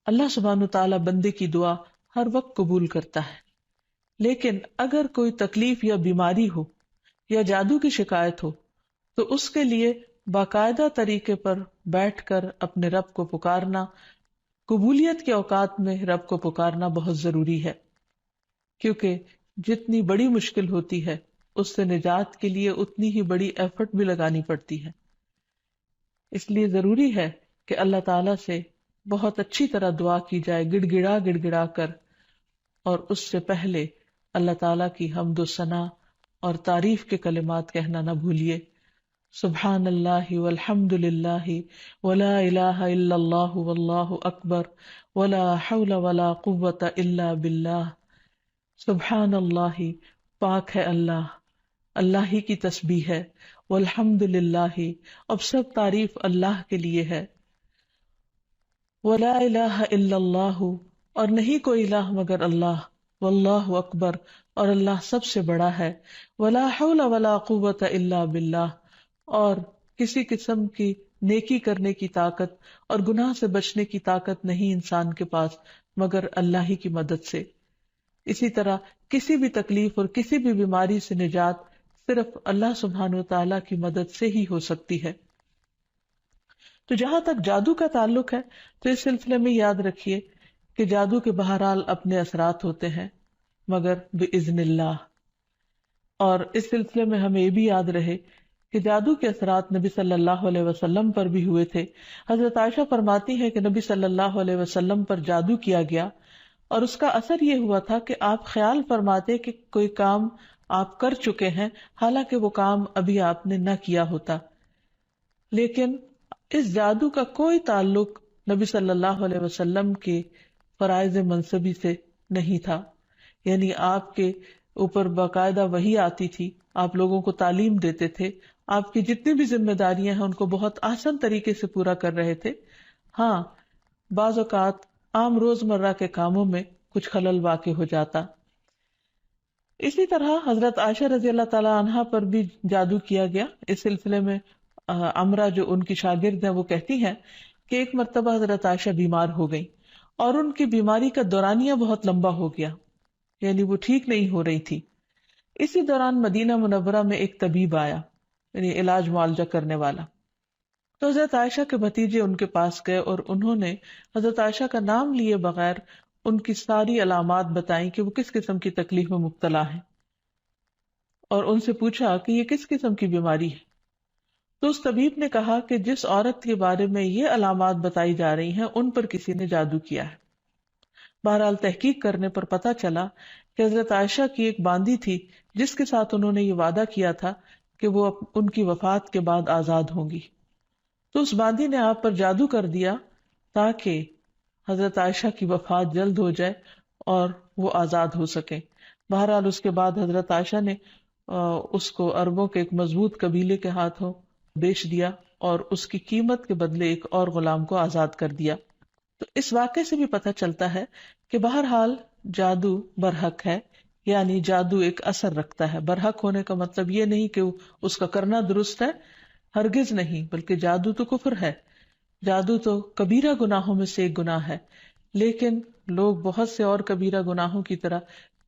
اللہ سبحانہ تعالیٰ بندے کی دعا ہر وقت قبول کرتا ہے، لیکن اگر کوئی تکلیف یا بیماری ہو یا جادو کی شکایت ہو تو اس کے لیے باقاعدہ طریقے پر بیٹھ کر اپنے رب کو پکارنا، قبولیت کے اوقات میں رب کو پکارنا بہت ضروری ہے، کیونکہ جتنی بڑی مشکل ہوتی ہے اس سے نجات کے لیے اتنی ہی بڑی ایفرٹ بھی لگانی پڑتی ہے۔ اس لیے ضروری ہے کہ اللہ تعالیٰ سے بہت اچھی طرح دعا کی جائے، گڑ گڑا گڑ گڑا کر، اور اس سے پہلے اللہ تعالیٰ کی حمد و ثنا اور تعریف کے کلمات کہنا نہ بھولیے۔ سبحان اللہ والحمد للہ ولا الہ الا اللہ واللہ اکبر ولا حول ولا قوۃ الا باللہ۔ سبحان اللہ، پاک ہے اللہ، اللہ ہی کی تسبیح ہے، والحمد للہ، اب سب تعریف اللہ کے لیے ہے، ولا الہ الا اللہ، اور نہیں کوئی الہ مگر اللہ، واللہ اکبر، اور اللہ سب سے بڑا ہے، ولا حول ولا قوۃ الا باللہ، اور کسی قسم کی نیکی کرنے کی طاقت اور گناہ سے بچنے کی طاقت نہیں انسان کے پاس مگر اللہ ہی کی مدد سے۔ اسی طرح کسی بھی تکلیف اور کسی بھی بیماری سے نجات صرف اللہ سبحانہ وتعالیٰ کی مدد سے ہی ہو سکتی ہے۔ تو جہاں تک جادو کا تعلق ہے تو اس سلسلے میں یاد رکھیے کہ جادو کے بہرحال اپنے اثرات ہوتے ہیں مگر بإذن اللہ، اور اس سلسلے میں ہمیں یہ بھی یاد رہے کہ جادو کے اثرات نبی صلی اللہ علیہ وسلم پر بھی ہوئے تھے۔ حضرت عائشہ فرماتی ہے کہ نبی صلی اللہ علیہ وسلم پر جادو کیا گیا اور اس کا اثر یہ ہوا تھا کہ آپ خیال فرماتے کہ کوئی کام آپ کر چکے ہیں حالانکہ وہ کام ابھی آپ نے نہ کیا ہوتا، لیکن اس جادو کا کوئی تعلق نبی صلی اللہ علیہ وسلم کے فرائض منصبی سے نہیں تھا، یعنی آپ کے اوپر باقاعدہ وحی آتی تھی، آپ لوگوں کو تعلیم دیتے تھے، آپ کی جتنی بھی ذمہ داریاں ہیں ان کو بہت آسان طریقے سے پورا کر رہے تھے۔ ہاں، بعض اوقات عام روزمرہ کے کاموں میں کچھ خلل واقع ہو جاتا۔ اسی طرح حضرت عائشہ رضی اللہ تعالی عنہا پر بھی جادو کیا گیا۔ اس سلسلے میں عمرہ جو ان کی شاگرد ہیں وہ کہتی ہیں کہ ایک مرتبہ حضرت عائشہ بیمار ہو گئی اور ان کی بیماری کا دورانیہ بہت لمبا ہو گیا، یعنی وہ ٹھیک نہیں ہو رہی تھی۔ اسی دوران مدینہ منورہ میں ایک طبیب آیا، یعنی علاج معالجہ کرنے والا، تو حضرت عائشہ کے بھتیجے ان کے پاس گئے اور انہوں نے حضرت عائشہ کا نام لیے بغیر ان کی ساری علامات بتائیں کہ وہ کس قسم کی تکلیف میں مبتلا ہیں، اور ان سے پوچھا کہ یہ کس قسم کی بیماری ہے۔ تو اس طبیب نے کہا کہ جس عورت کے بارے میں یہ علامات بتائی جا رہی ہیں ان پر کسی نے جادو کیا ہے۔ بہرحال تحقیق کرنے پر پتہ چلا کہ حضرت عائشہ کی ایک باندی تھی جس کے ساتھ انہوں نے یہ وعدہ کیا تھا کہ وہ ان کی وفات کے بعد آزاد ہوں گی، تو اس باندی نے آپ پر جادو کر دیا تاکہ حضرت عائشہ کی وفات جلد ہو جائے اور وہ آزاد ہو سکیں۔ بہرحال اس کے بعد حضرت عائشہ نے اس کو عربوں کے ایک مضبوط قبیلے کے ہاتھوں بیچ دیا اور اس کی قیمت کے بدلے ایک اور غلام کو آزاد کر دیا۔ تو اس واقعے سے بھی پتہ چلتا ہے کہ بہرحال جادو برحق ہے، یعنی جادو ایک اثر رکھتا ہے۔ برحق ہونے کا مطلب یہ نہیں کہ اس کا کرنا درست ہے، ہرگز نہیں، بلکہ جادو تو کفر ہے، جادو تو کبیرہ گناہوں میں سے ایک گناہ ہے، لیکن لوگ بہت سے اور کبیرہ گناہوں کی طرح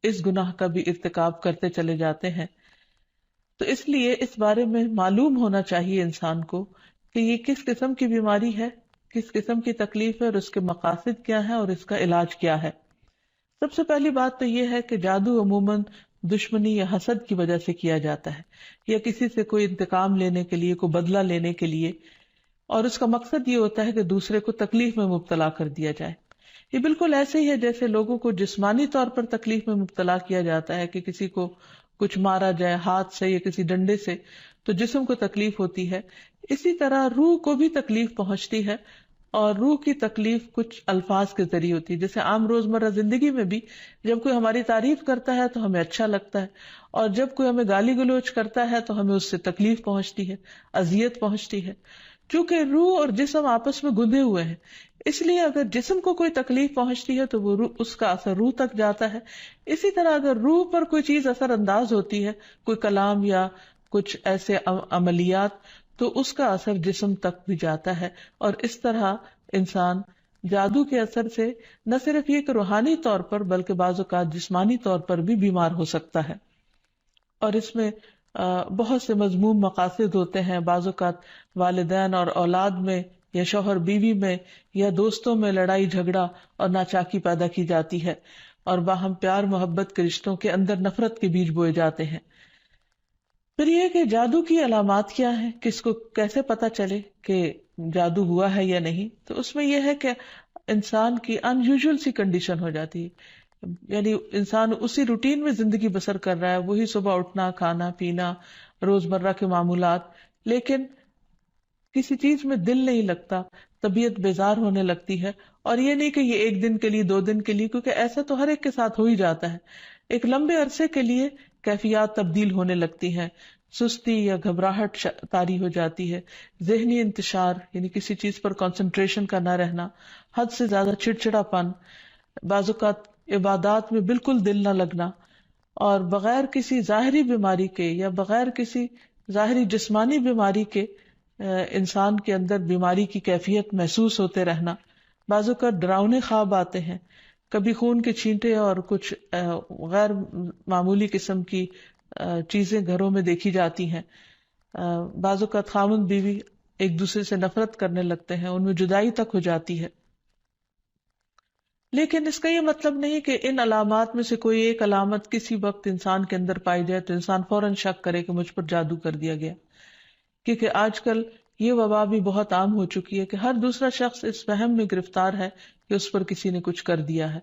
اس گناہ کا بھی ارتکاب کرتے چلے جاتے ہیں۔ تو اس لیے اس بارے میں معلوم ہونا چاہیے انسان کو کہ یہ کس قسم کی بیماری ہے، کس قسم کی تکلیف ہے، اور اس کے مقاصد کیا ہے اور اس کا علاج کیا ہے۔ سب سے پہلی بات تو یہ ہے کہ جادو عموماً دشمنی یا حسد کی وجہ سے کیا جاتا ہے، یا کسی سے کوئی انتقام لینے کے لیے، کوئی بدلہ لینے کے لیے، اور اس کا مقصد یہ ہوتا ہے کہ دوسرے کو تکلیف میں مبتلا کر دیا جائے۔ یہ بالکل ایسے ہی ہے جیسے لوگوں کو جسمانی طور پر تکلیف میں مبتلا کیا جاتا ہے کہ کسی کو کچھ مارا جائے ہاتھ سے یا کسی ڈنڈے سے تو جسم کو تکلیف ہوتی ہے، اسی طرح روح کو بھی تکلیف پہنچتی ہے، اور روح کی تکلیف کچھ الفاظ کے ذریعے ہوتی ہے۔ جیسے عام روزمرہ زندگی میں بھی جب کوئی ہماری تعریف کرتا ہے تو ہمیں اچھا لگتا ہے، اور جب کوئی ہمیں گالی گلوچ کرتا ہے تو ہمیں اس سے تکلیف پہنچتی ہے، اذیت پہنچتی ہے، چونکہ روح اور جسم آپس میں گندے ہوئے ہیں۔ اس لیے اگر جسم کو کوئی تکلیف پہنچتی ہے تو وہ اس کا اثر روح تک جاتا ہے۔ اسی طرح اگر روح پر کوئی چیز اثر انداز ہوتی ہے، کوئی کلام یا کچھ ایسے عملیات، تو اس کا اثر جسم تک بھی جاتا ہے، اور اس طرح انسان جادو کے اثر سے نہ صرف یہ کہ روحانی طور پر بلکہ بعض اوقات جسمانی طور پر بھی بیمار ہو سکتا ہے، اور اس میں بہت سے مذموم مقاصد ہوتے ہیں. بعض اوقات والدین اور اولاد میں یا شوہر بیوی میں یا دوستوں میں لڑائی جھگڑا اور ناچاکی پیدا کی جاتی ہے، اور باہم پیار محبت کے رشتوں کے اندر نفرت کے بیج بوئے جاتے ہیں. پھر یہ کہ جادو کی علامات کیا ہیں، کس کو کیسے پتا چلے کہ جادو ہوا ہے یا نہیں. تو اس میں یہ ہے کہ انسان کی ان یوزول سی کنڈیشن ہو جاتی ہے، یعنی انسان اسی روٹین میں زندگی بسر کر رہا ہے، وہی صبح اٹھنا، کھانا پینا، روزمرہ کے معمولات، لیکن کسی چیز میں دل نہیں لگتا، طبیعت بیزار ہونے لگتی ہے. اور یہ نہیں کہ یہ ایک دن کے لیے، 2 دن کے لیے، کیونکہ ایسا تو ہر ایک کے ساتھ ہو ہی جاتا ہے. ایک لمبے عرصے کے لیے کیفیات تبدیل ہونے لگتی ہیں، سستی یا گھبراہٹ طاری ہو جاتی ہے، ذہنی انتشار یعنی کسی چیز پر کنسنٹریشن کا نہ رہنا، حد سے زیادہ چڑچڑا پن، بعض اوقات عبادات میں بالکل دل نہ لگنا، اور بغیر کسی ظاہری بیماری کے یا بغیر کسی ظاہری جسمانی بیماری کے انسان کے اندر بیماری کی کیفیت محسوس ہوتے رہنا. بعض اوقات ڈراؤنے خواب آتے ہیں، کبھی خون کے چھینٹے اور کچھ غیر معمولی قسم کی چیزیں گھروں میں دیکھی جاتی ہیں. بعض اوقات خاوند بیوی ایک دوسرے سے نفرت کرنے لگتے ہیں، ان میں جدائی تک ہو جاتی ہے. لیکن اس کا یہ مطلب نہیں کہ ان علامات میں سے کوئی ایک علامت کسی وقت انسان کے اندر پائی جائے تو انسان فوراً شک کرے کہ مجھ پر جادو کر دیا گیا، کیونکہ آج کل یہ وبا بھی بہت عام ہو چکی ہے کہ ہر دوسرا شخص اس وہم میں گرفتار ہے کہ اس پر کسی نے کچھ کر دیا ہے.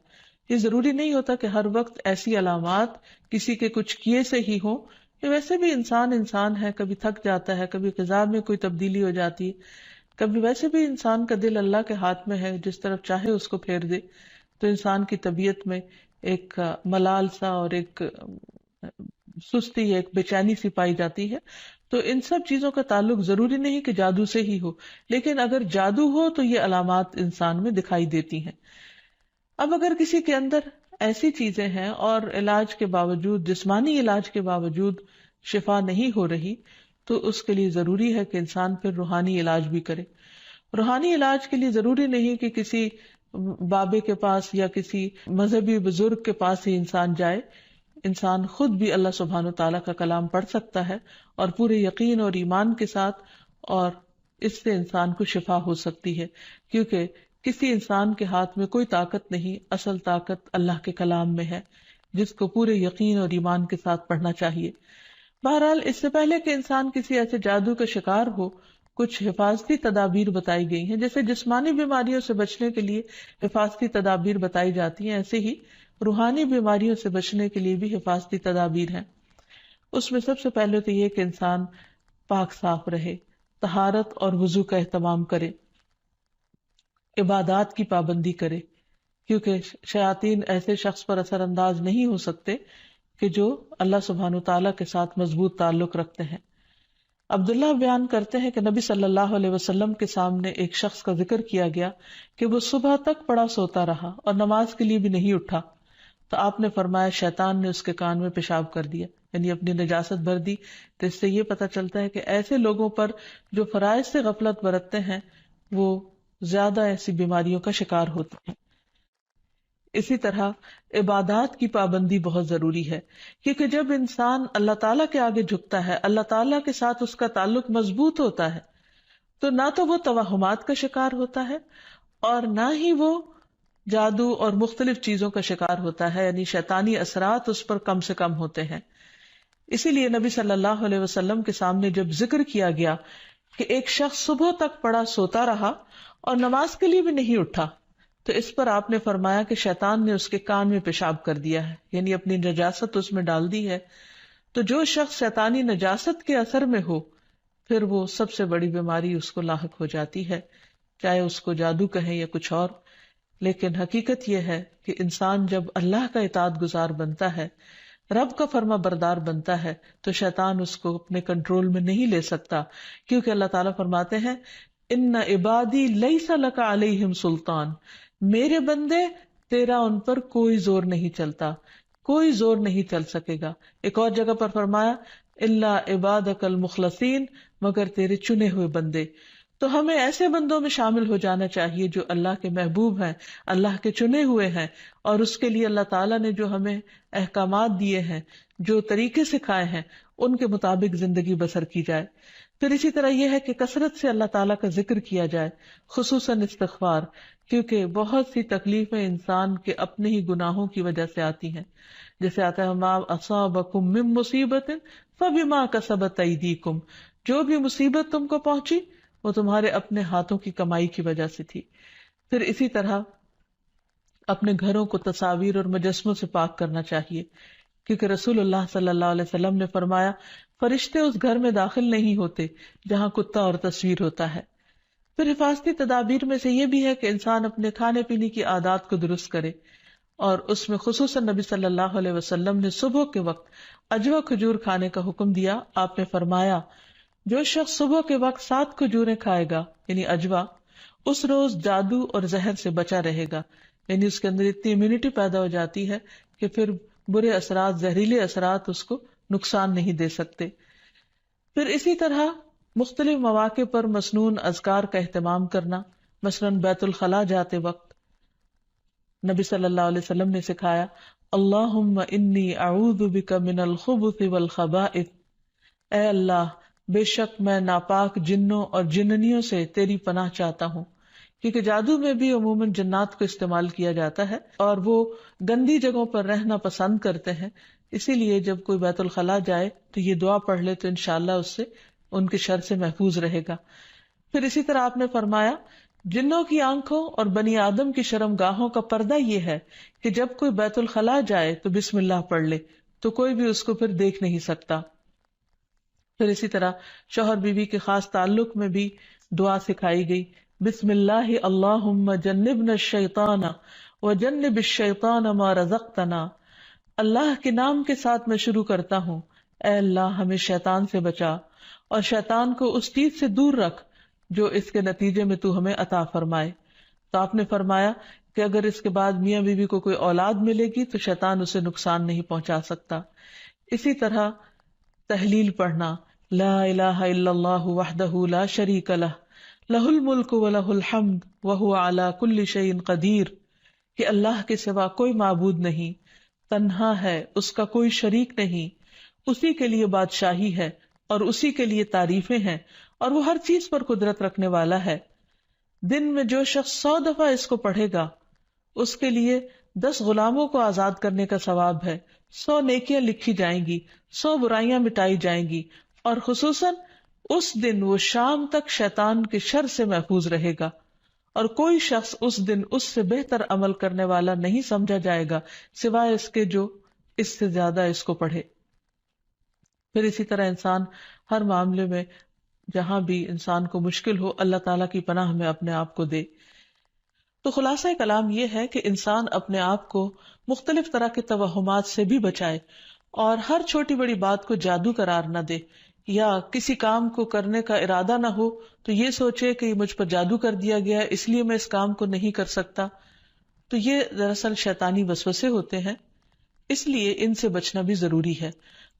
یہ ضروری نہیں ہوتا کہ ہر وقت ایسی علامات کسی کے کچھ کیے سے ہی ہوں، کہ ویسے بھی انسان ہے، کبھی تھک جاتا ہے، کبھی غذا میں کوئی تبدیلی ہو جاتی ہے، کبھی ویسے بھی انسان کا دل اللہ کے ہاتھ میں ہے، جس طرف چاہے اس کو پھیر دے. تو انسان کی طبیعت میں ایک ملال سا اور ایک سستی، ایک بے چینی سی پائی جاتی ہے. تو ان سب چیزوں کا تعلق ضروری نہیں کہ جادو سے ہی ہو، لیکن اگر جادو ہو تو یہ علامات انسان میں دکھائی دیتی ہیں. اب اگر کسی کے اندر ایسی چیزیں ہیں اور علاج کے باوجود، جسمانی علاج کے باوجود شفا نہیں ہو رہی، تو اس کے لیے ضروری ہے کہ انسان پھر روحانی علاج بھی کرے. روحانی علاج کے لیے ضروری نہیں کہ کسی بابے کے پاس یا کسی مذہبی بزرگ کے پاس ہی انسان جائے. انسان خود بھی اللہ سبحانہ تعالیٰ کا کلام پڑھ سکتا ہے اور پورے یقین اور ایمان کے ساتھ، اور اس سے انسان کو شفا ہو سکتی ہے، کیونکہ کسی انسان کے ہاتھ میں کوئی طاقت نہیں، اصل طاقت اللہ کے کلام میں ہے، جس کو پورے یقین اور ایمان کے ساتھ پڑھنا چاہیے. بہرحال اس سے پہلے کہ انسان کسی ایسے جادو کا شکار ہو، کچھ حفاظتی تدابیر بتائی گئی ہیں. جیسے جسمانی بیماریوں سے بچنے کے لیے حفاظتی تدابیر بتائی جاتی ہیں، ایسے ہی روحانی بیماریوں سے بچنے کے لیے بھی حفاظتی تدابیر ہیں. اس میں سب سے پہلے تو یہ کہ انسان پاک صاف رہے، طہارت اور وضو کا اہتمام کرے، عبادات کی پابندی کرے، کیونکہ شیاطین ایسے شخص پر اثر انداز نہیں ہو سکتے کہ جو اللہ سبحانہ تعالیٰ کے ساتھ مضبوط تعلق رکھتے ہیں. عبداللہ بیان کرتے ہیں کہ نبی صلی اللہ علیہ وسلم کے سامنے ایک شخص کا ذکر کیا گیا کہ وہ صبح تک پڑا سوتا رہا اور نماز کے لیے بھی نہیں اٹھا. تو آپ نے فرمایا شیطان نے اس کے کان میں پیشاب کر دیا، یعنی اپنی نجاست بھر دی. تو اس سے یہ پتہ چلتا ہے کہ ایسے لوگوں پر جو فرائض سے غفلت برتتے ہیں وہ زیادہ ایسی بیماریوں کا شکار ہوتے ہیں. اسی طرح عبادات کی پابندی بہت ضروری ہے، کیونکہ جب انسان اللہ تعالیٰ کے آگے جھکتا ہے، اللہ تعالیٰ کے ساتھ اس کا تعلق مضبوط ہوتا ہے، تو نہ تو وہ توہمات کا شکار ہوتا ہے اور نہ ہی وہ جادو اور مختلف چیزوں کا شکار ہوتا ہے، یعنی شیطانی اثرات اس پر کم سے کم ہوتے ہیں. اسی لیے نبی صلی اللہ علیہ وسلم کے سامنے جب ذکر کیا گیا کہ ایک شخص صبح تک پڑا سوتا رہا اور نماز کے لیے بھی نہیں اٹھا، تو اس پر آپ نے فرمایا کہ شیطان نے اس کے کان میں پیشاب کر دیا ہے، یعنی اپنی نجاست اس میں ڈال دی ہے. تو جو شخص شیطانی نجاست کے اثر میں ہو، پھر وہ سب سے بڑی بیماری اس کو لاحق ہو جاتی ہے، چاہے اس کو جادو کہیں یا کچھ اور. لیکن حقیقت یہ ہے کہ انسان جب اللہ کا اطاعت گزار بنتا ہے، رب کا فرما بردار بنتا ہے، تو شیطان اس کو اپنے کنٹرول میں نہیں لے سکتا، کیونکہ اللہ تعالیٰ فرماتے ہیں ان عبادی لیس لک علیہم سلطان، میرے بندے تیرا ان پر کوئی زور نہیں چلتا، کوئی زور نہیں چل سکے گا. ایک اور جگہ پر فرمایا الا عبادک المخلصین، مگر تیرے چنے ہوئے بندے. تو ہمیں ایسے بندوں میں شامل ہو جانا چاہیے جو اللہ کے محبوب ہیں، اللہ کے چنے ہوئے ہیں، اور اس کے لیے اللہ تعالیٰ نے جو ہمیں احکامات دیے ہیں، جو طریقے سکھائے ہیں، ان کے مطابق زندگی بسر کی جائے۔ پھر اسی طرح یہ ہے کہ کثرت سے اللہ تعالیٰ کا ذکر کیا جائے، خصوصاً استغفار، کیونکہ بہت سی تکلیفیں انسان کے اپنے ہی گناہوں کی وجہ سے آتی ہیں۔ جیسے آتا ہے ما اصابکم من مصیبت فبما کسبت ایدیکم، جو بھی مصیبت تم کو پہنچی وہ تمہارے اپنے ہاتھوں کی کمائی کی وجہ سے تھی۔ پھر اسی طرح اپنے گھروں کو تصاویر اور مجسموں سے پاک کرنا چاہیے، کیونکہ رسول اللہ صلی اللہ علیہ وسلم نے فرمایا فرشتے اس گھر میں داخل نہیں ہوتے جہاں کتا اور تصویر ہوتا ہے۔ پھر حفاظتی تدابیر میں سے یہ بھی ہے کہ انسان اپنے کھانے پینے کی عادات کو درست کرے، اور اس میں خصوصاً نبی صلی اللہ علیہ وسلم نے صبح کے وقت اجوا کھجور کھانے کا حکم دیا۔ آپ نے فرمایا جو شخص صبح کے وقت 7 کھجوریں کھائے گا یعنی اجوا، اس روز جادو اور زہر سے بچا رہے گا، یعنی اس کے اندر اتنی امیونٹی پیدا ہو جاتی ہے کہ پھر برے اثرات، زہریلے اثرات اس کو نقصان نہیں دے سکتے۔ پھر اسی طرح مختلف مواقع پر مسنون اذکار کا اہتمام کرنا، مثلاً بیت الخلاء جاتے وقت نبی صلی اللہ علیہ وسلم نے سکھایا اللہم انی اعوذ بک من الخبث والخبائث، اے اللہ بے شک میں ناپاک جنوں اور جننیوں سے تیری پناہ چاہتا ہوں، کیونکہ جادو میں بھی عموماً جنات کو استعمال کیا جاتا ہے اور وہ گندی جگہوں پر رہنا پسند کرتے ہیں، اسی لیے جب کوئی بیت الخلاء جائے تو یہ دعا پڑھ لے تو انشاءاللہ اس سے ان کے شر سے محفوظ رہے گا۔ پھر اسی طرح آپ نے فرمایا جنوں کی آنکھوں اور بنی آدم کی شرم گاہوں کا پردہ یہ ہے کہ جب کوئی بیت الخلاء جائے تو بسم اللہ پڑھ لے تو کوئی بھی اس کو پھر دیکھ نہیں سکتا۔ پھر اسی طرح شوہر بیوی کے خاص تعلق میں بھی دعا سکھائی گئی، بسم اللہ اللہم جنبنا الشیطان وجنب الشیطان ما رزقتنا، اللہ کے نام کے ساتھ میں شروع کرتا ہوں، اے اللہ ہمیں شیطان سے بچا اور شیطان کو اس چیز سے دور رکھ جو اس کے نتیجے میں تو ہمیں عطا فرمائے۔ تو آپ نے فرمایا کہ اگر اس کے بعد میاں بیوی کو کوئی اولاد ملے گی تو شیطان اسے نقصان نہیں پہنچا سکتا۔ اسی طرح تحلیل پڑھنا، لا الہ الا اللہ وحدہ لا شریک لہ لہ الملک ولہ الحمد وہو علی کل شیء قدیر، کہ اللہ کے سوا کوئی معبود نہیں، تنہا ہے، اس کا کوئی شریک نہیں، اسی کے لیے بادشاہی ہے اور اسی کے لیے تعریفیں ہیں، اور وہ ہر چیز پر قدرت رکھنے والا ہے۔ دن میں جو شخص 100 دفعہ اس کو پڑھے گا اس کے لیے 10 غلاموں کو آزاد کرنے کا ثواب ہے، 100 نیکیاں لکھی جائیں گی، 100 برائیاں مٹائی جائیں گی، اور خصوصاً اس دن وہ شام تک شیطان کے شر سے محفوظ رہے گا، اور کوئی شخص اس دن اس سے بہتر عمل کرنے والا نہیں سمجھا جائے گا سوائے اس کے جو اس سے زیادہ اس کو پڑھے۔ پھر اسی طرح انسان ہر معاملے میں جہاں بھی انسان کو مشکل ہو اللہ تعالیٰ کی پناہ میں اپنے آپ کو دے۔ تو خلاصہ کلام یہ ہے کہ انسان اپنے آپ کو مختلف طرح کے توہمات سے بھی بچائے، اور ہر چھوٹی بڑی بات کو جادو قرار نہ دے، یا کسی کام کو کرنے کا ارادہ نہ ہو تو یہ سوچے کہ مجھ پر جادو کر دیا گیا ہے اس لیے میں اس کام کو نہیں کر سکتا، تو یہ دراصل شیطانی وسوسے ہوتے ہیں، اس لیے ان سے بچنا بھی ضروری ہے۔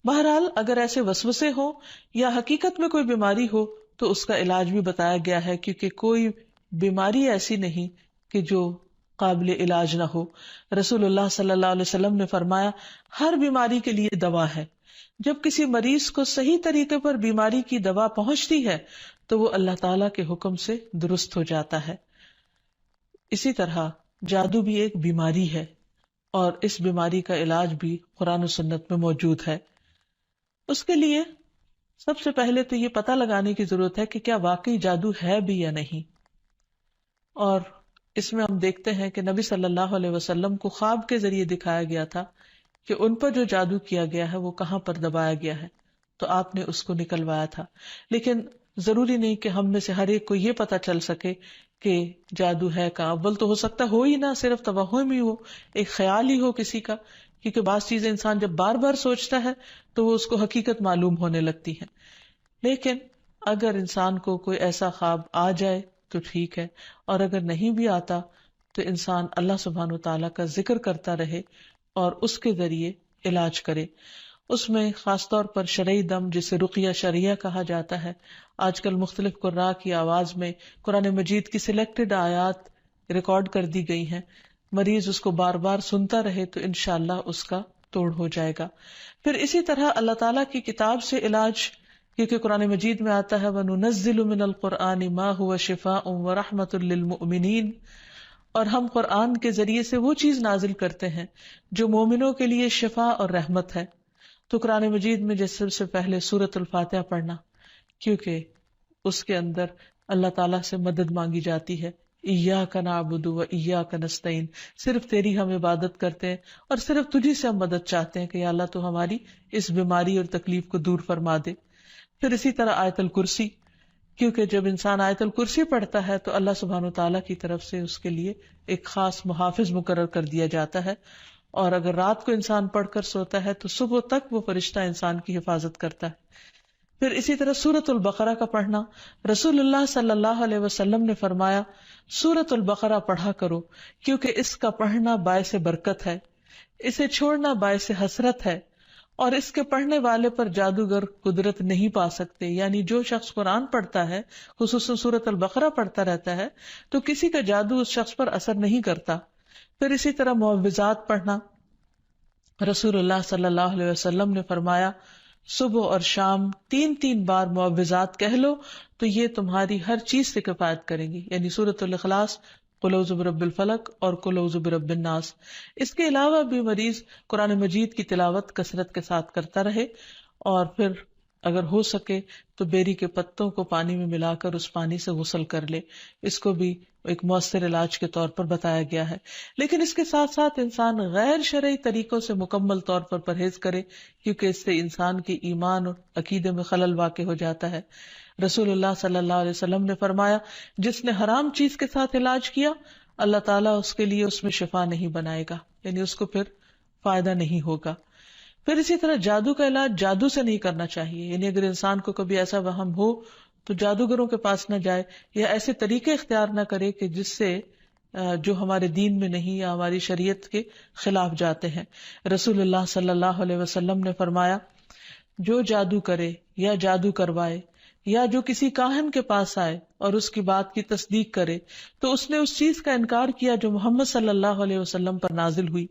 بہرحال اگر ایسے وسوسے ہوں یا حقیقت میں کوئی بیماری ہو تو اس کا علاج بھی بتایا گیا ہے، کیونکہ کوئی بیماری ایسی نہیں کہ جو قابل علاج نہ ہو۔ رسول اللہ صلی اللہ علیہ وسلم نے فرمایا ہر بیماری کے لیے دوا ہے، جب کسی مریض کو صحیح طریقے پر بیماری کی دوا پہنچتی ہے تو وہ اللہ تعالیٰ کے حکم سے درست ہو جاتا ہے۔ اسی طرح جادو بھی ایک بیماری ہے، اور اس بیماری کا علاج بھی قرآن و سنت میں موجود ہے۔ اس کے لیے سب سے پہلے تو یہ پتہ لگانے کی ضرورت ہے کہ کیا واقعی جادو ہے بھی یا نہیں، اور اس میں ہم دیکھتے ہیں کہ نبی صلی اللہ علیہ وسلم کو خواب کے ذریعے دکھایا گیا تھا کہ ان پر جو جادو کیا گیا ہے وہ کہاں پر دبایا گیا ہے، تو آپ نے اس کو نکلوایا تھا۔ لیکن ضروری نہیں کہ ہم میں سے ہر ایک کو یہ پتا چل سکے کہ جادو ہے کہاں، اول تو ہو سکتا ہو ہی نہ، صرف توہم ہی ہو، ایک خیال ہی ہو کسی کا، کیونکہ بعض چیزیں انسان جب بار بار سوچتا ہے تو وہ اس کو حقیقت معلوم ہونے لگتی ہے۔ لیکن اگر انسان کو کوئی ایسا خواب آ جائے تو ٹھیک ہے، اور اگر نہیں بھی آتا تو انسان اللہ سبحانہ و تعالیٰ کا ذکر کرتا رہے اور اس کے ذریعے علاج کرے۔ اس میں خاص طور پر شرعی دم جسے رقیہ شرعیہ کہا جاتا ہے، آج کل مختلف قراء کی آواز میں قرآن مجید کی سلیکٹڈ آیات ریکارڈ کر دی گئی ہیں، مریض اس کو بار بار سنتا رہے تو انشاءاللہ اس کا توڑ ہو جائے گا۔ پھر اسی طرح اللہ تعالیٰ کی کتاب سے علاج، کیونکہ قرآن مجید میں آتا ہے وَنُنَزِّلُ مِنَ الْقُرْآنِ مَا هُوَ شِفَاءٌ وَرَحْمَةٌ لِّلْمُؤْمِنِينَ، اور ہم قرآن کے ذریعے سے وہ چیز نازل کرتے ہیں جو مومنوں کے لیے شفا اور رحمت ہے۔ تو قرآن مجید میں جیسے سب سے پہلے سورۃ الفاتحہ پڑھنا، کیونکہ اس کے اندر اللہ تعالیٰ سے مدد مانگی جاتی ہے، ایاک نعبد و ایاک نستعین، صرف تیری ہم عبادت کرتے ہیں اور صرف تجھی سے ہم مدد چاہتے ہیں کہ یا اللہ تو ہماری اس بیماری اور تکلیف کو دور فرما دے۔ پھر اسی طرح آیت الکرسی، کیونکہ جب انسان آیت الکرسی پڑھتا ہے تو اللہ سبحانہ وتعالیٰ کی طرف سے اس کے لیے ایک خاص محافظ مقرر کر دیا جاتا ہے، اور اگر رات کو انسان پڑھ کر سوتا ہے تو صبح تک وہ فرشتہ انسان کی حفاظت کرتا ہے۔ پھر اسی طرح سورۃ البقرہ کا پڑھنا، رسول اللہ صلی اللہ علیہ وسلم نے فرمایا سورۃ البقرہ پڑھا کرو، کیونکہ اس کا پڑھنا باعث برکت ہے، اسے چھوڑنا باعث حسرت ہے، اور اس کے پڑھنے والے پر جادوگر قدرت نہیں پا سکتے۔ یعنی جو شخص قرآن پڑھتا ہے، خصوصاً سورۃ البقرہ پڑھتا رہتا ہے، تو کسی کا جادو اس شخص پر اثر نہیں کرتا۔ پھر اسی طرح معوذات پڑھنا، رسول اللہ صلی اللہ علیہ وسلم نے فرمایا صبح اور شام 3 بار معوذات کہہ لو تو یہ تمہاری ہر چیز سے کفایت کریں گی، یعنی سورۃ الاخلاص، قل اعوذ برب الفلق اور قل اعوذ برب الناس۔ اس کے علاوہ بھی مریض قرآن مجید کی تلاوت کثرت کے ساتھ کرتا رہے، اور پھر اگر ہو سکے تو بیری کے پتوں کو پانی میں ملا کر اس پانی سے غسل کر لے، اس کو بھی ایک مؤثر علاج کے طور پر بتایا گیا ہے۔ لیکن اس کے ساتھ ساتھ انسان غیر شرعی طریقوں سے مکمل طور پر پرہیز کرے، کیونکہ اس سے انسان کے ایمان اور عقیدے میں خلل واقع ہو جاتا ہے۔ رسول اللہ صلی اللہ علیہ وسلم نے فرمایا جس نے حرام چیز کے ساتھ علاج کیا اللہ تعالیٰ اس کے لیے اس میں شفا نہیں بنائے گا، یعنی اس کو پھر فائدہ نہیں ہوگا۔ پھر اسی طرح جادو کا علاج جادو سے نہیں کرنا چاہیے، یعنی اگر انسان کو کبھی ایسا وہم ہو تو جادوگروں کے پاس نہ جائے، یا ایسے طریقے اختیار نہ کرے کہ جس سے جو ہمارے دین میں نہیں یا ہماری شریعت کے خلاف جاتے ہیں۔ رسول اللہ صلی اللہ علیہ وسلم نے فرمایا جو جادو کرے یا جادو کروائے یا جو کسی کاہن کے پاس آئے اور اس کی بات کی تصدیق کرے تو اس نے اس چیز کا انکار کیا جو محمد صلی اللہ علیہ وسلم پر نازل ہوئی۔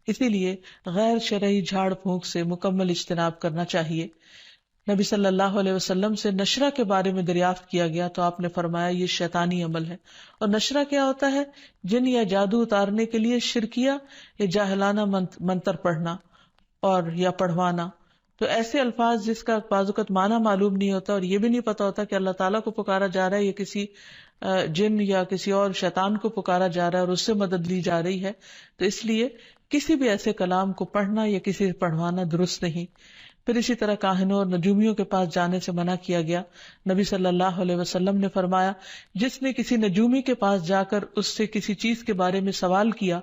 اسی لیے غیر شرعی جھاڑ پھونک سے مکمل اجتناب کرنا چاہیے۔ نبی صلی اللہ علیہ وسلم سے نشرہ کے بارے میں دریافت کیا گیا تو آپ نے فرمایا یہ شیطانی عمل ہے۔ اور نشرہ کیا ہوتا ہے؟ جن یا جادو اتارنے کے لیے شرکیہ یا جاہلانہ منتر پڑھنا اور یا پڑھوانا۔ تو ایسے الفاظ جس کا بعض اوقات معنی معلوم نہیں ہوتا اور یہ بھی نہیں پتا ہوتا کہ اللہ تعالیٰ کو پکارا جا رہا ہے یا کسی جن یا کسی اور شیطان کو پکارا جا رہا ہے اور اس سے مدد لی جا رہی ہے، تو اس لیے کسی بھی ایسے کلام کو پڑھنا یا کسی سے پڑھوانا درست نہیں۔ پھر اسی طرح کاہنوں اور نجومیوں کے پاس جانے سے منع کیا گیا۔ نبی صلی اللہ علیہ وسلم نے فرمایا جس نے کسی نجومی کے پاس جا کر اس سے کسی چیز کے بارے میں سوال کیا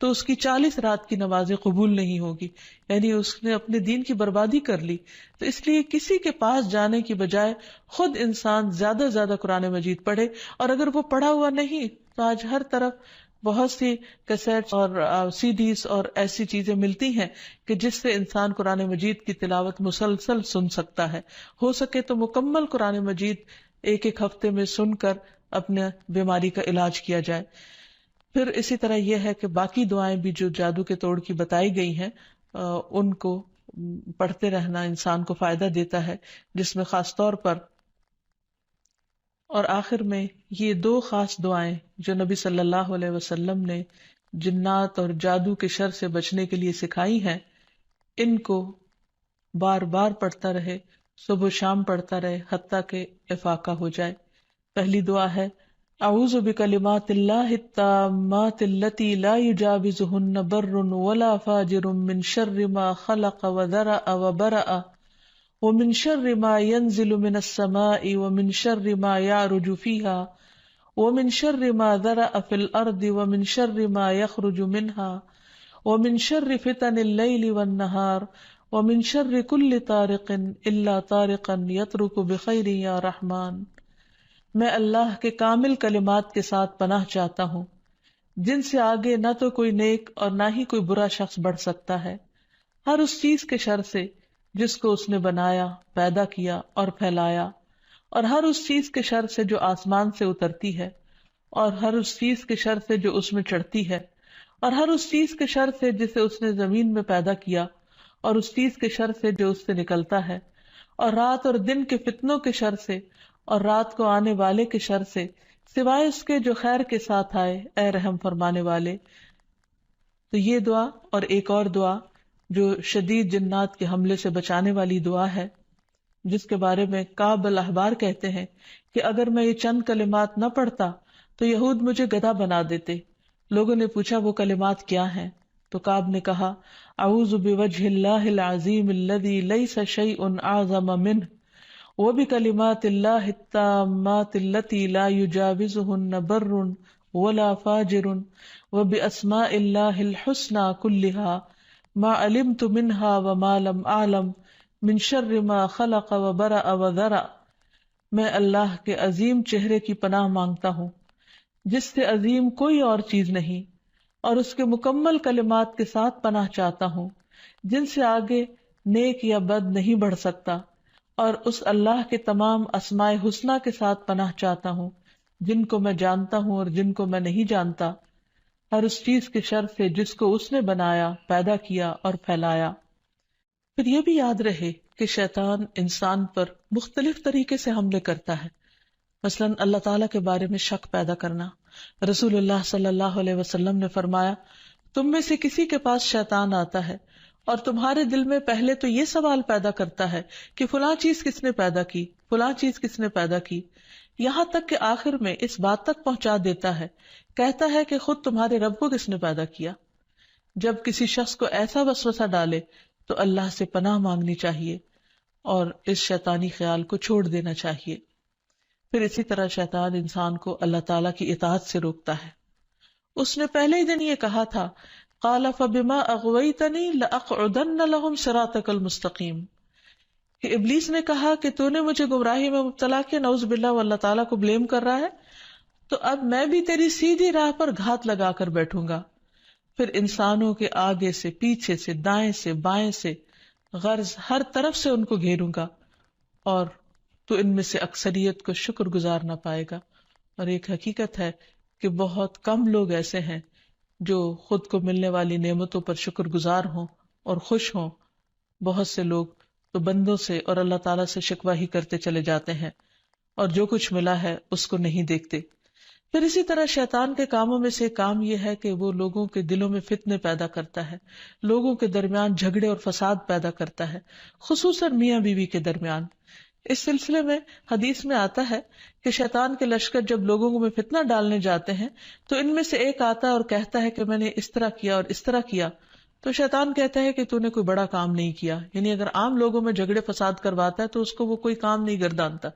تو اس کی 40 رات کی نمازیں قبول نہیں ہوگی، یعنی اس نے اپنے دین کی بربادی کر لی۔ تو اس لیے کسی کے پاس جانے کی بجائے خود انسان زیادہ سے زیادہ قرآن مجید پڑھے، اور اگر وہ پڑھا ہوا نہیں تو آج ہر طرف بہت سی کیسٹس اور سی ڈیز اور ایسی چیزیں ملتی ہیں کہ جس سے انسان قرآن مجید کی تلاوت مسلسل سن سکتا ہے۔ ہو سکے تو مکمل قرآن مجید ایک ہفتے میں سن کر اپنے بیماری کا علاج کیا جائے۔ پھر اسی طرح یہ ہے کہ باقی دعائیں بھی جو جادو کے توڑ کی بتائی گئی ہیں ان کو پڑھتے رہنا انسان کو فائدہ دیتا ہے، جس میں خاص طور پر اور آخر میں یہ 2 خاص دعائیں جو نبی صلی اللہ علیہ وسلم نے جنات اور جادو کے شر سے بچنے کے لیے سکھائی ہیں، ان کو بار بار پڑھتا رہے، صبح و شام پڑھتا رہے حتیٰ کہ افاقہ ہو جائے۔ پہلی دعا ہے اعوذ بکلمات اللہ التامات التی لا یجاوزہن بر ولا فاجر من شر ما خلق وذرأ وبرأ ومن شر ما ينزل من السماء ومن شر ما يعرج فيها ومن شر ما ذرأ في الأرض ومن شر ما يخرج منها ومن شر فتن الليل والنهار ومن شر كل طارق إلا طارقا يطرق بخير يا رحمن۔ میں اللہ کے کامل کلمات کے ساتھ پناہ چاہتا ہوں جن سے آگے نہ تو کوئی نیک اور نہ ہی کوئی برا شخص بڑھ سکتا ہے، ہر اس چیز کے شر سے جس کو اس نے بنایا، پیدا کیا اور پھیلایا، اور ہر اس چیز کے شر سے جو آسمان سے اترتی ہے، اور ہر اس چیز کے شر سے جو اس میں چڑھتی ہے، اور ہر اس چیز کے شر سے جسے اس نے زمین میں پیدا کیا، اور اس چیز کے شر سے جو اس سے نکلتا ہے، اور رات اور دن کے فتنوں کے شر سے، اور رات کو آنے والے کے شر سے، سوائے اس کے جو خیر کے ساتھ آئے، اے رحم فرمانے والے۔ تو یہ دعا اور ایک اور دعا جو شدید جنات کے حملے سے بچانے والی دعا ہے، جس کے بارے میں کعب الاحبار کہتے ہیں کہ اگر میں یہ چند کلمات نہ پڑھتا تو یہود مجھے گدھا بنا دیتے۔ لوگوں نے پوچھا وہ کلمات کیا ہیں؟ تو کعب نے کہا اعوذ بوجہ اللہ العظیم الذی لیس شیء اعظم منہ وبکلمات اللہ التامات التی لا یجاوزہن بر ولا فاجر وباسماء اللہ الحسنى كلها ما علمت منها وما لم اعلم من شر ما خلق وبرأ وذرأ۔ میں اللہ کے عظیم چہرے کی پناہ مانگتا ہوں جس سے عظیم کوئی اور چیز نہیں، اور اس کے مکمل کلمات کے ساتھ پناہ چاہتا ہوں جن سے آگے نیک یا بد نہیں بڑھ سکتا، اور اس اللہ کے تمام اسماء حسنہ کے ساتھ پناہ چاہتا ہوں جن کو میں جانتا ہوں اور جن کو میں نہیں جانتا، ہر اس چیز کے شر سے جس کو اس نے بنایا، پیدا کیا اور پھیلایا۔ پھر یہ بھی یاد رہے کہ شیطان انسان پر مختلف طریقے سے حملے کرتا ہے، مثلاً اللہ تعالیٰ کے بارے میں شک پیدا کرنا۔ رسول اللہ صلی اللہ علیہ وسلم نے فرمایا تم میں سے کسی کے پاس شیطان آتا ہے اور تمہارے دل میں پہلے تو یہ سوال پیدا کرتا ہے کہ فلاں چیز کس نے پیدا کی، فلاں چیز کس نے پیدا کی، یہاں تک کہ آخر میں اس بات تک پہنچا دیتا ہے، کہتا ہے کہ خود تمہارے رب کو کس نے پیدا کیا۔ جب کسی شخص کو ایسا وسوسہ ڈالے تو اللہ سے پناہ مانگنی چاہیے اور اس شیطانی خیال کو چھوڑ دینا چاہیے۔ پھر اسی طرح شیطان انسان کو اللہ تعالیٰ کی اطاعت سے روکتا ہے۔ اس نے پہلے ہی دن یہ کہا تھا قال فبما اغویتنی لاقعدن لهم صراطک المستقیم، کہ ابلیس نے کہا کہ تو نے مجھے گمراہی میں مبتلا کیا، نعوذ باللہ، وہ اللہ تعالیٰ کو بلیم کر رہا ہے، تو اب میں بھی تیری سیدھی راہ پر گھات لگا کر بیٹھوں گا۔ پھر انسانوں کے آگے سے، پیچھے سے، دائیں سے، بائیں سے، غرض ہر طرف سے ان کو گھیروں گا، اور تو ان میں سے اکثریت کو شکر گزار نہ پائے گا۔ اور ایک حقیقت ہے کہ بہت کم لوگ ایسے ہیں جو خود کو ملنے والی نعمتوں پر شکر گزار ہوں اور خوش ہوں۔ بہت سے لوگ تو بندوں سے اور اللہ تعالیٰ سے شکوہ ہی کرتے چلے جاتے ہیں، اور جو کچھ ملا ہے اس کو نہیں دیکھتے۔ پھر اسی طرح شیطان کے کاموں میں سے ایک کام یہ ہے کہ وہ لوگوں کے دلوں میں فتنے پیدا کرتا ہے، لوگوں کے درمیان جھگڑے اور فساد پیدا کرتا ہے، خصوصاً میاں بیوی کے درمیان۔ اس سلسلے میں حدیث میں آتا ہے کہ شیطان کے لشکر جب لوگوں میں فتنہ ڈالنے جاتے ہیں تو ان میں سے ایک آتا ہے اور کہتا ہے کہ میں نے اس طرح کیا اور اس طرح کیا، تو شیطان کہتا ہے کہ تو نے کوئی بڑا کام نہیں کیا، یعنی اگر عام لوگوں میں جھگڑے فساد کرواتا ہے تو اس کو وہ کوئی کام نہیں گردانتا۔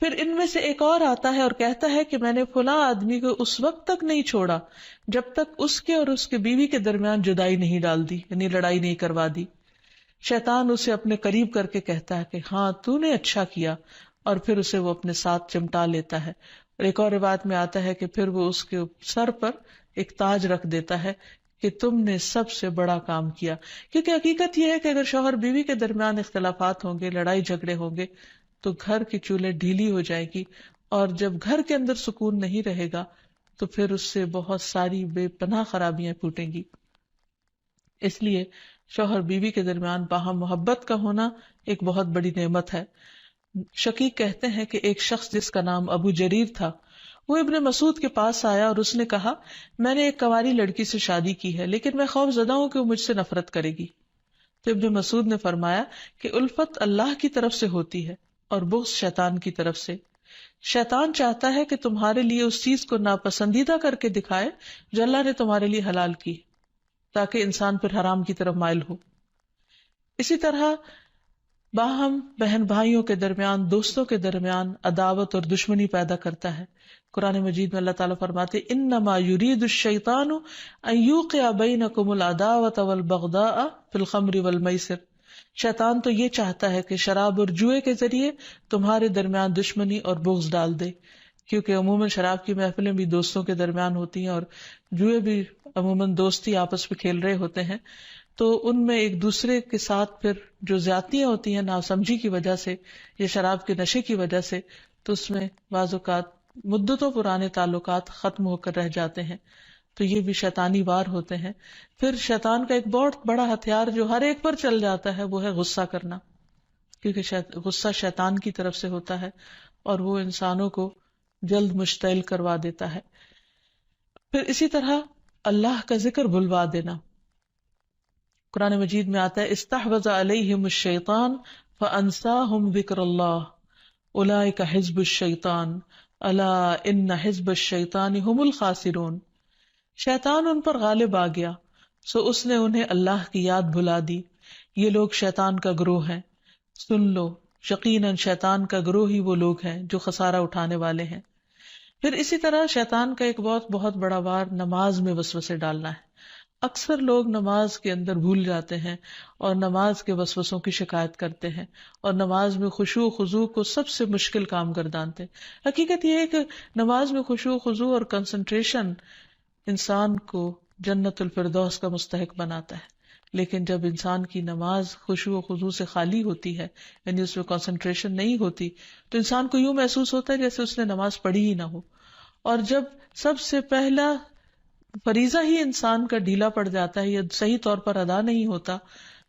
پھر ان میں سے ایک اور آتا ہے اور کہتا ہے کہ میں نے فلاں آدمی کو اس وقت تک نہیں چھوڑا جب تک اس کے اور اس کے بیوی کے درمیان جدائی نہیں ڈال دی، یعنی لڑائی نہیں کروا دی۔ شیطان اسے اپنے قریب کر کے کہتا ہے کہ ہاں تو نے اچھا کیا، اور پھر اسے وہ اپنے ساتھ چمٹا لیتا ہے۔ اور ایک اور روایت میں آتا ہے کہ پھر وہ اس کے سر پر ایک تاج رکھ دیتا ہے کہ تم نے سب سے بڑا کام کیا، کیونکہ حقیقت یہ ہے کہ اگر شوہر بیوی کے درمیان اختلافات ہوں گے، لڑائی جھگڑے ہوں گے، تو گھر کی چولہے ڈھیلی ہو جائے گی، اور جب گھر کے اندر سکون نہیں رہے گا تو پھر اس سے بہت ساری بے پناہ خرابیاں پھوٹیں گی۔ اس لیے شوہر بیوی کے درمیان باہم محبت کا ہونا ایک بہت بڑی نعمت ہے۔ شقیق کہتے ہیں کہ ایک شخص جس کا نام ابو جریر تھا، وہ ابن مسعود کے پاس آیا اور اس نے کہا میں نے ایک کنواری لڑکی سے شادی کی ہے، لیکن میں خوف زدہ ہوں کہ وہ مجھ سے نفرت کرے گی۔ تو ابن مسعود نے فرمایا کہ الفت اللہ کی طرف سے ہوتی ہے اور بغض شیطان کی طرف سے۔ شیطان چاہتا ہے کہ تمہارے لیے اس چیز کو ناپسندیدہ کر کے دکھائے جو اللہ نے تمہارے لیے حلال کی، تاکہ انسان پھر حرام کی طرف مائل ہو۔ اسی طرح باہم بہن بھائیوں کے درمیان، دوستوں کے درمیان عداوت اور دشمنی پیدا کرتا ہے۔ قرآن مجید میں اللہ تعالیٰ فرماتے انما یرید الشیطان ان یوقع بینکم العداوۃ والبغضاء فی الخمر والمیسر، شیطان تو یہ چاہتا ہے کہ شراب اور جوئے کے ذریعے تمہارے درمیان دشمنی اور بغض ڈال دے، کیونکہ عموماً شراب کی محفلیں بھی دوستوں کے درمیان ہوتی ہیں اور جوئے بھی عموماً دوستی آپس میں کھیل رہے ہوتے ہیں۔ تو ان میں ایک دوسرے کے ساتھ پھر جو زیادتیاں ہوتی ہیں ناسمجھی کی وجہ سے یا شراب کے نشے کی وجہ سے، تو اس میں بعض اوقات مدتوں پرانے تعلقات ختم ہو کر رہ جاتے ہیں. تو یہ بھی شیطانی وار ہوتے ہیں. پھر شیطان کا ایک بہت بڑا ہتھیار جو ہر ایک پر چل جاتا ہے وہ ہے غصہ کرنا، کیونکہ غصہ شیطان کی طرف سے ہوتا ہے اور وہ انسانوں کو جلد مشتعل کروا دیتا ہے. پھر اسی طرح اللہ کا ذکر بھلوا دینا. قرآن مجید میں آتا ہے استحوذ علیہم الشیطان فانساہم ذکر اللہ اولئک حزب الشیطان الا ان حزب الشیطان هم الخاسرون. شیطان ان پر غالب آ گیا سو اس نے انہیں اللہ کی یاد بھلا دی، یہ لوگ شیطان کا گروہ ہیں، سن لو یقیناً شیطان کا گروہ ہی وہ لوگ ہیں جو خسارہ اٹھانے والے ہیں. پھر اسی طرح شیطان کا ایک بہت بڑا وار نماز میں وسوسے ڈالنا ہے. اکثر لوگ نماز کے اندر بھول جاتے ہیں اور نماز کے وسوسوں کی شکایت کرتے ہیں اور نماز میں خشوع و خضوع کو سب سے مشکل کام گردانتے ہیں. حقیقت یہ ہے کہ نماز میں خشوع و خضوع اور کنسنٹریشن انسان کو جنت الفردوس کا مستحق بناتا ہے، لیکن جب انسان کی نماز خشوع و خضوع سے خالی ہوتی ہے، یعنی اس میں کنسنٹریشن نہیں ہوتی، تو انسان کو یوں محسوس ہوتا ہے جیسے اس نے نماز پڑھی ہی نہ ہو. اور جب سب سے پہلا فریضہ ہی انسان کا ڈھیلا پڑ جاتا ہے یا صحیح طور پر ادا نہیں ہوتا،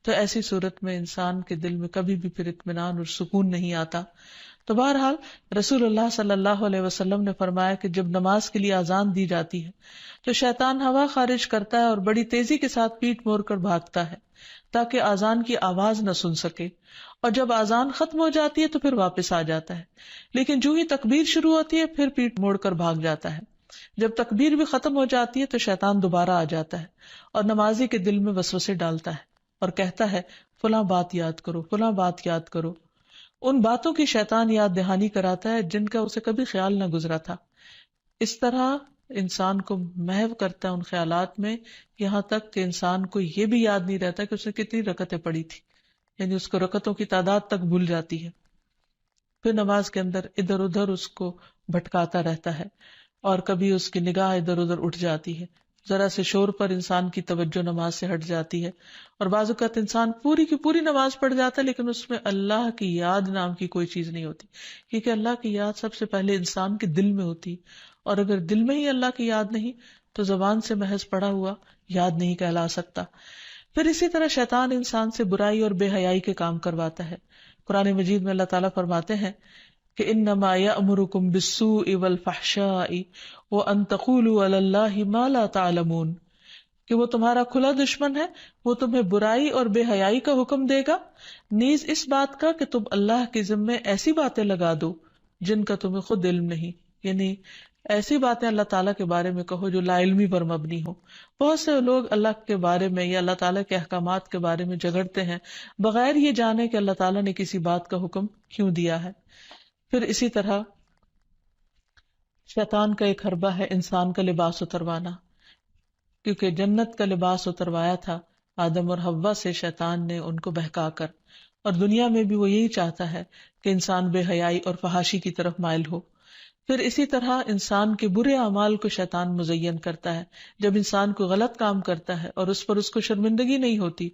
تو ایسی صورت میں انسان کے دل میں کبھی بھی پھر اطمینان اور سکون نہیں آتا. تو بہرحال رسول اللہ صلی اللہ علیہ وسلم نے فرمایا کہ جب نماز کے لیے اذان دی جاتی ہے تو شیطان ہوا خارج کرتا ہے اور بڑی تیزی کے ساتھ پیٹ موڑ کر بھاگتا ہے تاکہ اذان کی آواز نہ سن سکے، اور جب اذان ختم ہو جاتی ہے تو پھر واپس آ جاتا ہے. لیکن جو ہی تکبیر شروع ہوتی ہے پھر پیٹ موڑ کر بھاگ جاتا ہے. جب تکبیر بھی ختم ہو جاتی ہے تو شیطان دوبارہ آ جاتا ہے اور نمازی کے دل میں وسوسے ڈالتا ہے اور کہتا ہے فلاں بات یاد کرو، فلاں بات یاد کرو. ان باتوں کی شیطان یاد دہانی کراتا ہے جن کا اسے کبھی خیال نہ گزرا تھا. اس طرح انسان کو محو کرتا ہے ان خیالات میں، یہاں تک کہ انسان کو یہ بھی یاد نہیں رہتا کہ اس نے کتنی رکعتیں پڑھی تھی، یعنی اس کو رکعتوں کی تعداد تک بھول جاتی ہے. پھر نماز کے اندر ادھر ادھر اس کو بھٹکاتا رہتا ہے اور کبھی اس کی نگاہ ادھر ادھر اٹھ جاتی ہے، ذرا سے شور پر انسان کی توجہ نماز سے ہٹ جاتی ہے، اور بعض اوقات انسان پوری کی پوری نماز پڑھ جاتا ہے لیکن اس میں اللہ کی یاد نام کی کوئی چیز نہیں ہوتی، کیونکہ اللہ کی یاد سب سے پہلے انسان کے دل میں ہوتی، اور اگر دل میں ہی اللہ کی یاد نہیں تو زبان سے محض پڑھا ہوا یاد نہیں کہلا سکتا. پھر اسی طرح شیطان انسان سے برائی اور بے حیائی کے کام کرواتا ہے. قرآن مجید میں اللہ تعالیٰ فرماتے ہیں کہ انما یأمرکم بالسوء والفحشاء وان تقولوا علی اللہ ما لا تعلمون، کہ وہ تمہارا کھلا دشمن ہے، وہ تمہیں برائی اور بے حیائی کا حکم دے گا، نیز اس بات کا کہ تم اللہ کے ذمے ایسی باتیں لگا دو جن کا تمہیں خود علم نہیں، یعنی ایسی باتیں اللہ تعالیٰ کے بارے میں کہو جو لا علمی پر مبنی ہو. بہت سے لوگ اللہ کے بارے میں یا اللہ تعالیٰ کے احکامات کے بارے میں جھگڑتے ہیں بغیر یہ جانے کہ اللہ تعالیٰ نے کسی بات کا حکم کیوں دیا ہے. پھر اسی طرح شیطان کا ایک حربہ ہے انسان کا لباس اتروانا، کیونکہ جنت کا لباس اتروایا تھا آدم اور حوا سے شیطان نے ان کو بہکا کر، اور دنیا میں بھی وہ یہی چاہتا ہے کہ انسان بے حیائی اور فحاشی کی طرف مائل ہو. پھر اسی طرح انسان کے برے اعمال کو شیطان مزین کرتا ہے. جب انسان کو غلط کام کرتا ہے اور اس پر اس کو شرمندگی نہیں ہوتی،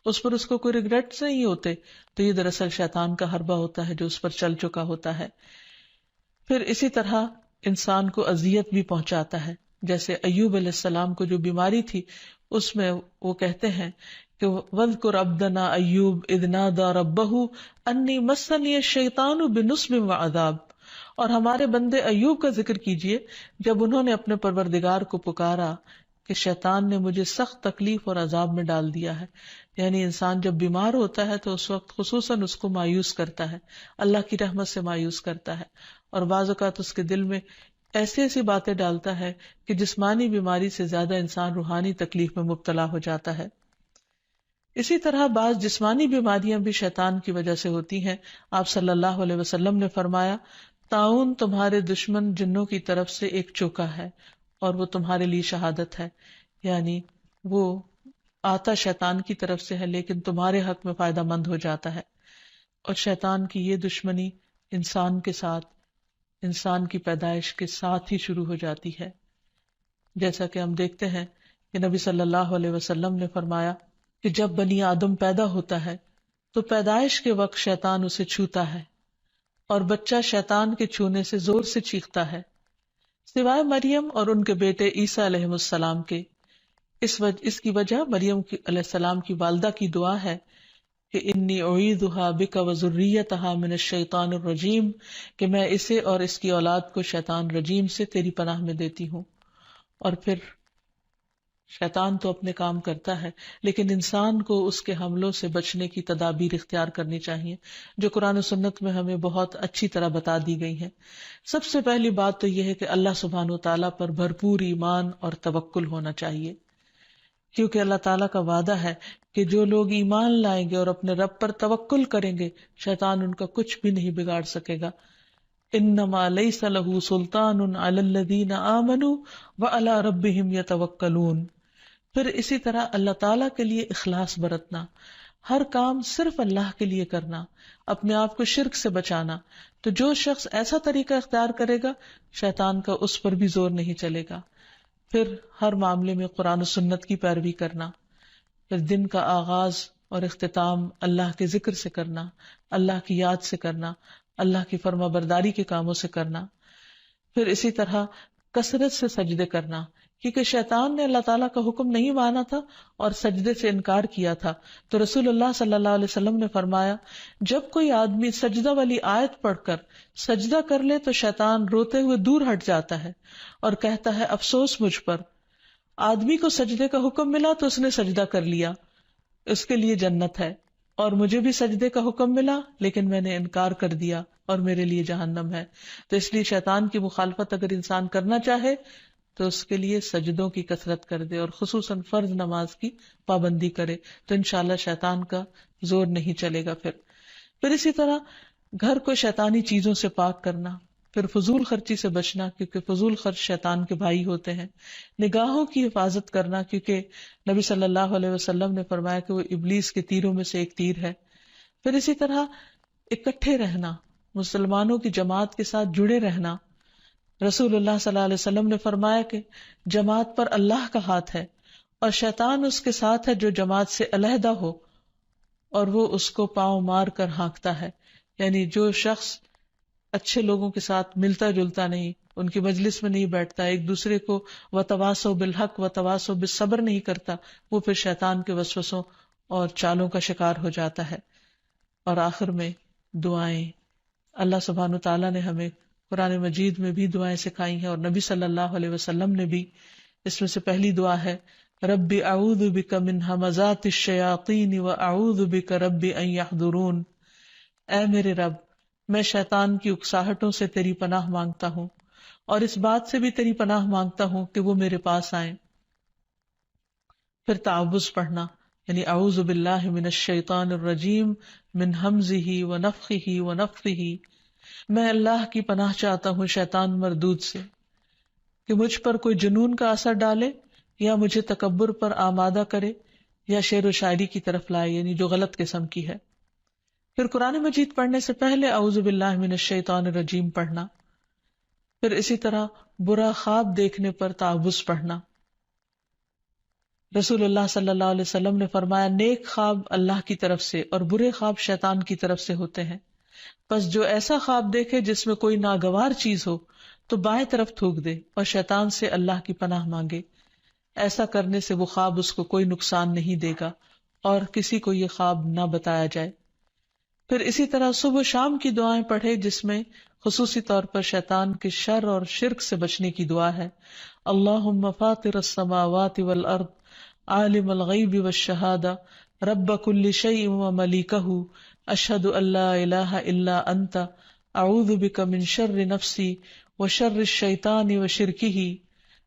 اس پر اس کو کوئی ریگریٹس نہیں ہوتے، تو یہ دراصل شیطان کا حربہ ہوتا ہے جو اس پر چل چکا ہوتا ہے. پھر اسی طرح انسان کو اذیت بھی پہنچاتا ہے، جیسے ایوب علیہ السلام کو جو بیماری تھی اس میں وہ کہتے ہیں کہ وَاذْكُرْ عَبْدَنَا أَيُّوبَ إِذْ نَادَى رَبَّهُ أَنِّي مَسَّنِيَ الشَّيْطَانُ بِنُصْبٍ وَعَذَابٍ، اور ہمارے بندے ایوب کا ذکر کیجئے جب انہوں نے اپنے پروردگار کو پکارا کہ شیطان نے مجھے سخت تکلیف اور عذاب میں ڈال دیا ہے. یعنی انسان جب بیمار ہوتا ہے تو اس وقت خصوصاً اس کو مایوس کرتا ہے، اللہ کی رحمت سے مایوس کرتا ہے، اور بعض اوقات اس کے دل میں ایسی باتیں ڈالتا ہے کہ جسمانی بیماری سے زیادہ انسان روحانی تکلیف میں مبتلا ہو جاتا ہے. اسی طرح بعض جسمانی بیماریاں بھی شیطان کی وجہ سے ہوتی ہیں. آپ صلی اللہ علیہ وسلم نے فرمایا طاعون تمہارے دشمن جنوں کی طرف سے ایک چوکا ہے اور وہ تمہارے لیے شہادت ہے، یعنی وہ آتا شیطان کی طرف سے ہے لیکن تمہارے حق میں فائدہ مند ہو جاتا ہے. اور شیطان کی یہ دشمنی انسان کے ساتھ، انسان کی پیدائش کے ساتھ ہی شروع ہو جاتی ہے، جیسا کہ ہم دیکھتے ہیں کہ نبی صلی اللہ علیہ وسلم نے فرمایا کہ جب بنی آدم پیدا ہوتا ہے تو پیدائش کے وقت شیطان اسے چھوتا ہے اور بچہ شیطان کے چھونے سے زور سے چیختا ہے، سوائے مریم اور ان کے بیٹے عیسیٰ علیہ السلام کے۔ اس کی وجہ مریم علیہ السلام کی والدہ کی دعا ہے کہ انی اعیذھا بک وذریتھا من الشیطان الرجیم، کہ میں اسے اور اس کی اولاد کو شیطان رجیم سے تیری پناہ میں دیتی ہوں۔ اور پھر شیطان تو اپنے کام کرتا ہے، لیکن انسان کو اس کے حملوں سے بچنے کی تدابیر اختیار کرنی چاہیے، جو قرآن و سنت میں ہمیں بہت اچھی طرح بتا دی گئی ہیں۔ سب سے پہلی بات تو یہ ہے کہ اللہ سبحانہ و تعالیٰ پر بھرپور ایمان اور توکل ہونا چاہیے، کیونکہ اللہ تعالیٰ کا وعدہ ہے کہ جو لوگ ایمان لائیں گے اور اپنے رب پر توکل کریں گے، شیطان ان کا کچھ بھی نہیں بگاڑ سکے گا۔ انما لیس لہ سلطان علی الذین آمنوا وعلی ربہم یتوکلون۔ پھر اسی طرح اللہ تعالیٰ کے لیے اخلاص برتنا، ہر کام صرف اللہ کے لیے کرنا، اپنے آپ کو شرک سے بچانا۔ تو جو شخص ایسا طریقہ اختیار کرے گا، شیطان کا اس پر بھی زور نہیں چلے گا۔ پھر ہر معاملے میں قرآن و سنت کی پیروی کرنا، پھر دن کا آغاز اور اختتام اللہ کے ذکر سے کرنا، اللہ کی یاد سے کرنا، اللہ کی فرما برداری کے کاموں سے کرنا۔ پھر اسی طرح کثرت سے سجدے کرنا، کیونکہ شیطان نے اللہ تعالیٰ کا حکم نہیں مانا تھا اور سجدے سے انکار کیا تھا، تو رسول اللہ صلی اللہ علیہ وسلم نے فرمایا، جب کوئی آدمی سجدہ والی آیت پڑھ کر سجدہ کر لے تو شیطان روتے ہوئے دور ہٹ جاتا ہے اور کہتا ہے افسوس مجھ پر۔ آدمی کو سجدے کا حکم ملا تو اس نے سجدہ کر لیا، اس کے لیے جنت ہے، اور مجھے بھی سجدے کا حکم ملا لیکن میں نے انکار کر دیا اور میرے لیے جہنم ہے۔ تو اس لیے شیطان کی مخالفت اگر انسان کرنا چاہے تو اس کے لیے سجدوں کی کثرت کر دے اور خصوصاً فرض نماز کی پابندی کرے، تو انشاءاللہ شیطان کا زور نہیں چلے گا۔ پھر اسی طرح گھر کو شیطانی چیزوں سے پاک کرنا، پھر فضول خرچی سے بچنا، کیونکہ فضول خرچ شیطان کے بھائی ہوتے ہیں، نگاہوں کی حفاظت کرنا، کیونکہ نبی صلی اللہ علیہ وسلم نے فرمایا کہ وہ ابلیس کے تیروں میں سے ایک تیر ہے۔ پھر اسی طرح اکٹھے رہنا، مسلمانوں کی جماعت کے ساتھ جڑے رہنا۔ رسول اللہ صلی اللہ علیہ وسلم نے فرمایا کہ جماعت پر اللہ کا ہاتھ ہے اور شیطان اس کے ساتھ ہے جو جماعت سے علیحدہ ہو اور وہ اس کو پاؤں مار کر ہانکتا ہے، یعنی جو شخص اچھے لوگوں کے ساتھ ملتا جلتا نہیں، ان کی مجلس میں نہیں بیٹھتا، ایک دوسرے کو وتواصوا بالحق وتواصوا بالصبر نہیں کرتا، وہ پھر شیطان کے وسوسوں اور چالوں کا شکار ہو جاتا ہے۔ اور آخر میں دعائیں، اللہ سبحانہ تعالیٰ نے ہمیں قرآن مجید میں بھی دعائیں سکھائی ہیں اور نبی صلی اللہ علیہ وسلم نے بھی۔ اس میں سے پہلی دعا ہے رب اعوذ بک من ہمزات الشیاطین واعوذ بک رب ان یحضرون، اے میرے رب میں شیطان کی اکساہٹوں سے تیری پناہ مانگتا ہوں اور اس بات سے بھی تیری پناہ مانگتا ہوں کہ وہ میرے پاس آئیں۔ پھر تعوذ پڑھنا، یعنی اعوذ باللہ من الشیطان الرجیم من ہمزہ ونفخہ ونفثہ، میں اللہ کی پناہ چاہتا ہوں شیطان مردود سے کہ مجھ پر کوئی جنون کا اثر ڈالے یا مجھے تکبر پر آمادہ کرے یا شعر و شاعری کی طرف لائے، یعنی جو غلط قسم کی ہے۔ پھر قرآن مجید پڑھنے سے پہلے اعوذ باللہ من الشیطان الرجیم پڑھنا۔ پھر اسی طرح برا خواب دیکھنے پر تعوذ پڑھنا۔ رسول اللہ صلی اللہ علیہ وسلم نے فرمایا نیک خواب اللہ کی طرف سے اور برے خواب شیطان کی طرف سے ہوتے ہیں، پس جو ایسا خواب دیکھے جس میں کوئی ناگوار چیز ہو تو بائیں طرف تھوک دے اور شیطان سے اللہ کی پناہ مانگے، ایسا کرنے سے وہ خواب اس کو کوئی نقصان نہیں دے گا اور کسی کو یہ خواب نہ بتایا جائے۔ پھر اسی طرح صبح و شام کی دعائیں پڑھے، جس میں خصوصی طور پر شیطان کے شر اور شرک سے بچنے کی دعا ہے، اللہم فاطر السماوات والارض عالم الغیب والشہادہ رب کل شیء وملیکہ اشہد ان لا الہ الا انت اعوذ بک من شر نفسی وشر الشیطان وشرکہ،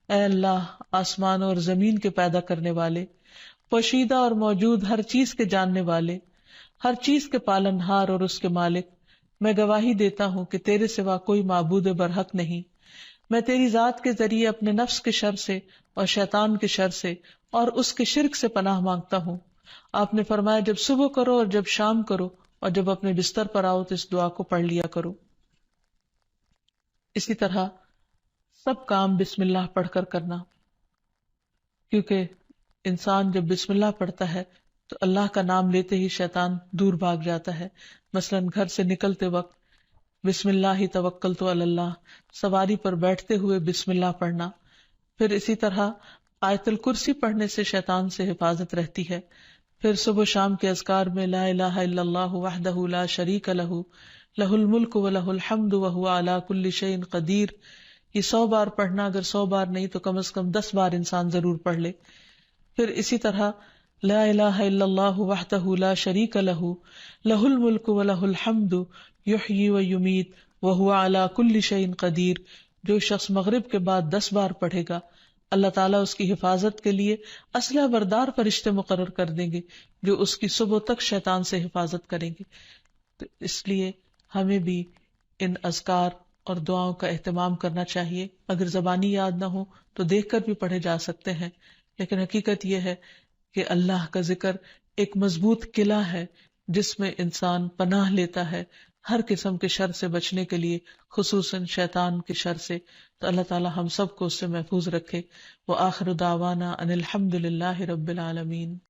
اے اللہ آسمان اور زمین کے پیدا کرنے والے، پوشیدہ اور موجود ہر چیز کے جاننے والے، ہر چیز کے پالنہار اور اس کے مالک، میں گواہی دیتا ہوں کہ تیرے سوا کوئی معبود برحق نہیں، میں تیری ذات کے ذریعے اپنے نفس کے شر سے اور شیطان کے شر سے اور اس کے شرک سے پناہ مانگتا ہوں۔ آپ نے فرمایا جب صبح کرو اور جب شام کرو اور جب اپنے بستر پر آؤ تو اس دعا کو پڑھ لیا کرو۔ اسی طرح سب کام بسم اللہ پڑھ کر کرنا، کیونکہ انسان جب بسم اللہ پڑھتا ہے تو اللہ کا نام لیتے ہی شیطان دور بھاگ جاتا ہے. مثلاً گھر سے نکلتے وقت بسم اللہ توکلت علی اللہ، سواری پر بیٹھتے ہوئے بسم اللہ پڑھنا. پھر اسی طرح آیت الکرسی پڑھنے سے شیطان سے حفاظت رہتی ہے. پھر صبح و شام کے اذکار میں لا الہ الا اللہ وحدہ لا شریک لہ لہ الملک و لہ الحمد وہو علی کل شیء قدیر، یہ 100 بار پڑھنا، اگر 100 بار نہیں تو کم از کم 10 بار انسان ضرور پڑھ لے. پھر اسی طرح لا الہ الا اللہ وحدہ لا شریک لہ لہ الملک و لہ الحمد یحیی و یمیت وہو علی کل شیء قدیر، جو شخص مغرب کے بعد 10 بار پڑھے گا اللہ تعالیٰ اس کی حفاظت کے لیے اسلحہ بردار فرشتے مقرر کر دیں گے جو اس کی صبح تک شیطان سے حفاظت کریں گے. تو اس لیے ہمیں بھی ان اذکار اور دعاؤں کا اہتمام کرنا چاہیے. اگر زبانی یاد نہ ہو تو دیکھ کر بھی پڑھے جا سکتے ہیں، لیکن حقیقت یہ ہے کہ اللہ کا ذکر ایک مضبوط قلعہ ہے جس میں انسان پناہ لیتا ہے ہر قسم کے شر سے بچنے کے لیے، خصوصاً شیطان کے شر سے. تو اللہ تعالی ہم سب کو اس سے محفوظ رکھے. وآخر دعوانا ان الحمد للہ رب العالمین.